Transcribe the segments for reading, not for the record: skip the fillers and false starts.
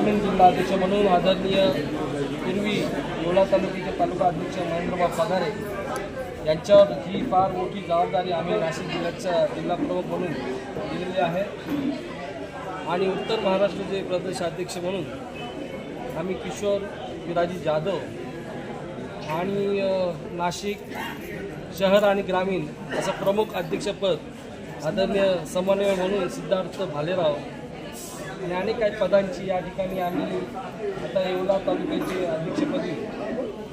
ग्रामीण जिल्हा अध्यक्ष म्हणून आदरणीय पूर्वी येवला तालुक्याचे तालुका अध्यक्ष महेंद्रबा पगारे यांच्यावर ही फार मोठी जबाबदारी आम्ही नाशिक जिल्ह्याचा जिल्हा प्रमुख म्हणून दिलेली आहे आणि उत्तर महाराष्ट्राचे प्रदेशाध्यक्ष म्हणून आम्ही किशोर विराजी जाधव आणि नाशिक शहर आणि ग्रामीण असं प्रमुख अध्यक्षपद आदरणीय समन्वय म्हणून सिद्धार्थ भालेराव आणि अनेक काही पदांची या ठिकाणी आम्ही आता येवला तालुक्याचे अध्यक्षपदी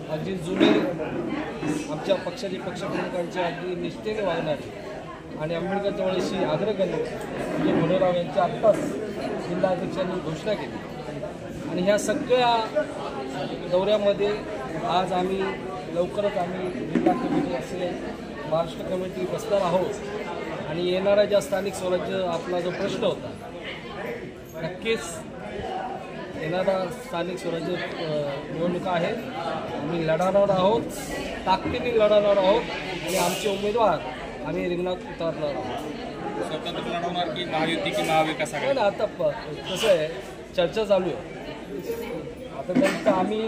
अगदी जुने आमच्या पक्षाचे पक्षप्रमुखांच्या अगदी निष्ठेने वागणारे आणि आंबेडकर चळवळीशी आग्रह करणे म्हणजे मनोहरराव यांच्या आत्ताच जिल्हा अध्यक्षांनी घोषणा केली आणि ह्या सगळ्या दौऱ्यामध्ये आज आम्ही लवकरच आम्ही जिल्हा कमिटी असेल महाराष्ट्र कमिटी बसणार आहोत आणि येणाऱ्या ज्या स्थानिक स्वराज्य आपला जो प्रश्न होता नक्कीच येणारा स्थानिक स्वराज्य निवडणुका आहे आम्ही लढणार आहोत ताकदीने लढणार आहोत आणि आमचे उमेदवार आम्ही रिंगणात उतरणार आहोत स्वतंत्र लढवणार की महायुती की महाविकास आघाडी आता कसं आहे चर्चा चालू आहे आता त्यांचं आम्ही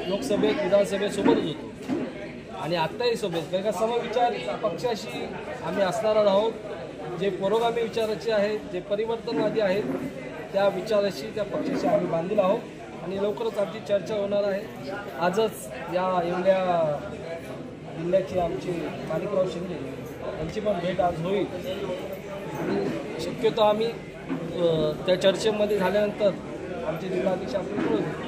लोकसभेत विधानसभेत सोबतच होतो आणि आत्ताही सोबत कारण का समविचार पक्षाशी आम्ही असणार आहोत जे पुरोगामी विचाराचे आहेत जे परिवर्तनवादी आहेत त्या विचाराशी त्या पक्षाशी आम्ही बांधील आहोत आणि लवकरच आमची चर्चा होणार आहे आजच या येवल्या जिल्ह्याचे आमचे माणिकराव शिंदे यांची पण भेट आज होईल आणि शक्यतो आम्ही त्या चर्चेमध्ये झाल्यानंतर आमचे जिल्हाध्यक्ष आपल्याला कळवतील